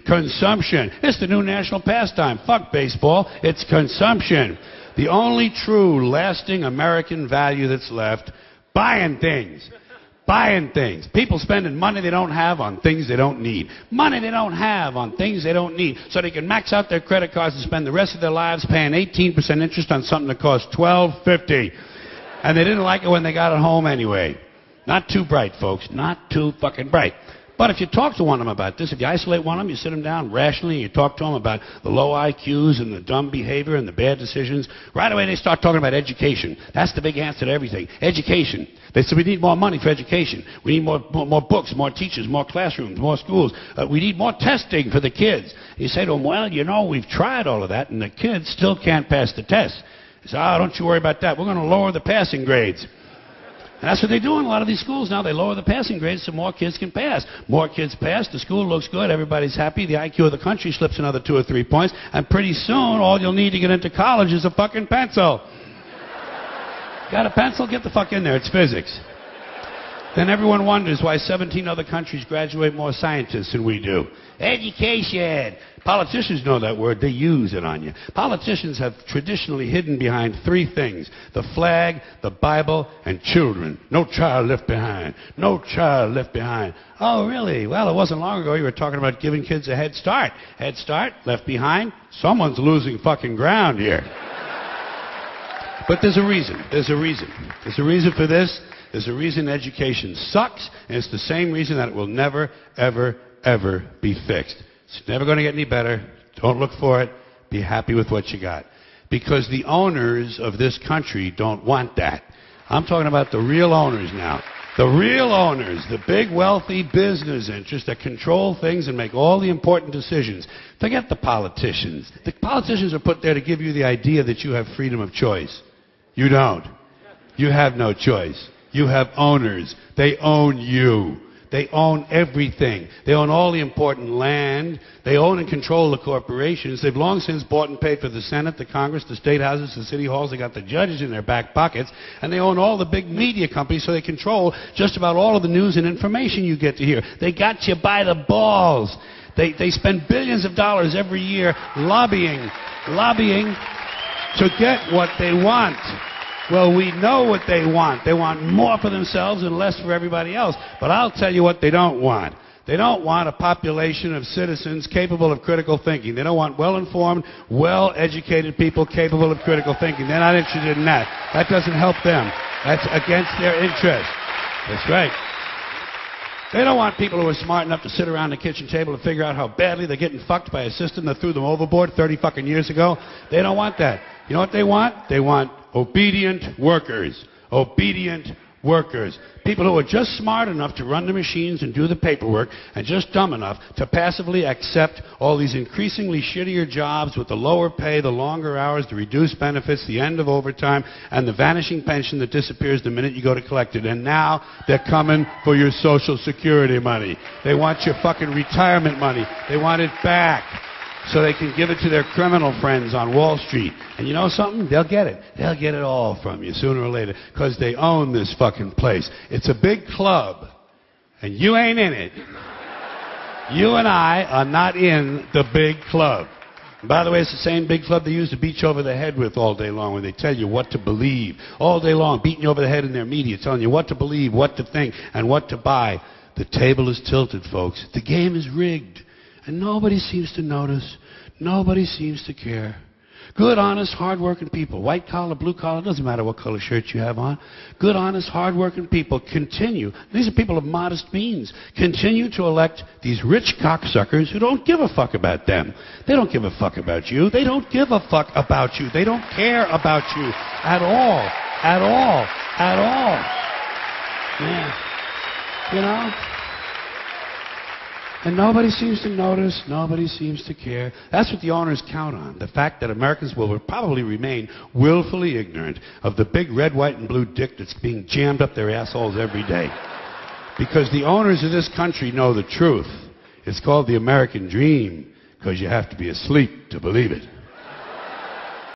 Consumption. It's the new national pastime. Fuck baseball. It's consumption. The only true, lasting American value that's left, buying things. Buying things. People spending money they don't have on things they don't need. Money they don't have on things they don't need. So they can max out their credit cards and spend the rest of their lives paying 18% interest on something that costs $12.50. And they didn't like it when they got it home anyway. Not too bright, folks. Not too fucking bright. But if you talk to one of them about this, if you isolate one of them, you sit them down rationally, and you talk to them about the low IQs and the dumb behavior and the bad decisions, right away they start talking about education. That's the big answer to everything. Education. They say we need more money for education. We need more books, more teachers, more classrooms, more schools. We need more testing for the kids. You say to them, well, you know, we've tried all of that, and the kids still can't pass the test. They say, oh, don't you worry about that. We're going to lower the passing grades. And that's what they do in a lot of these schools now. They lower the passing grades so more kids can pass. More kids pass, the school looks good, everybody's happy, the IQ of the country slips another 2 or 3 points, and pretty soon all you'll need to get into college is a fucking pencil. Got a pencil? Get the fuck in there. It's physics. Then everyone wonders why 17 other countries graduate more scientists than we do. Education. Politicians know that word. They use it on you. Politicians have traditionally hidden behind 3 things: the flag, the Bible, and children. No child left behind. No child left behind. Oh, really? Well, it wasn't long ago you were talking about giving kids a head start. Head start, left behind. Someone's losing fucking ground here. But there's a reason. There's a reason. There's a reason for this. There's a reason education sucks, and it's the same reason that it will never, ever, ever be fixed. It's never going to get any better. Don't look for it. Be happy with what you got. Because the owners of this country don't want that. I'm talking about the real owners now. The real owners, the big wealthy business interests that control things and make all the important decisions. Forget the politicians. The politicians are put there to give you the idea that you have freedom of choice. You don't. You have no choice. You have owners. They own you. They own everything. They own all the important land. They own and control the corporations. They've long since bought and paid for the Senate, the Congress, the state houses, the city halls. They got the judges in their back pockets. And they own all the big media companies, so they control just about all of the news and information you get to hear. They got you by the balls. They spend billions of dollars every year lobbying to get what they want. Well, we know what they want. They want more for themselves and less for everybody else. But I'll tell you what they don't want. They don't want a population of citizens capable of critical thinking. They don't want well-informed, well-educated people capable of critical thinking. They're not interested in that. That doesn't help them. That's against their interest. That's right. They don't want people who are smart enough to sit around the kitchen table and figure out how badly they're getting fucked by a system that threw them overboard 30 fucking years ago. They don't want that. You know what they want? They want obedient workers. Obedient workers. People who are just smart enough to run the machines and do the paperwork, and just dumb enough to passively accept all these increasingly shittier jobs with the lower pay, the longer hours, the reduced benefits, the end of overtime, and the vanishing pension that disappears the minute you go to collect it. And now they're coming for your Social Security money. They want your fucking retirement money. They want it back, so they can give it to their criminal friends on Wall Street. And you know something? They'll get it. They'll get it all from you sooner or later, because they own this fucking place. It's a big club, and you ain't in it. You and I are not in the big club. And by the way, it's the same big club they use to beat you over the head with all day long, when they tell you what to believe. All day long, beating you over the head in their media, telling you what to believe, what to think, and what to buy. The table is tilted, folks. The game is rigged. And nobody seems to notice. Nobody seems to care. Good, honest, hard-working people, white collar, blue collar, doesn't matter what color shirt you have on. Good, honest, hard-working people continue. These are people of modest means. Continue to elect these rich cocksuckers who don't give a fuck about them. They don't give a fuck about you. They don't give a fuck about you. They don't care about you at all. At all. At all. Yeah. You know? And nobody seems to notice, nobody seems to care. That's what the owners count on, the fact that Americans will probably remain willfully ignorant of the big red, white, and blue dick that's being jammed up their assholes every day. Because the owners of this country know the truth. It's called the American dream, because you have to be asleep to believe it.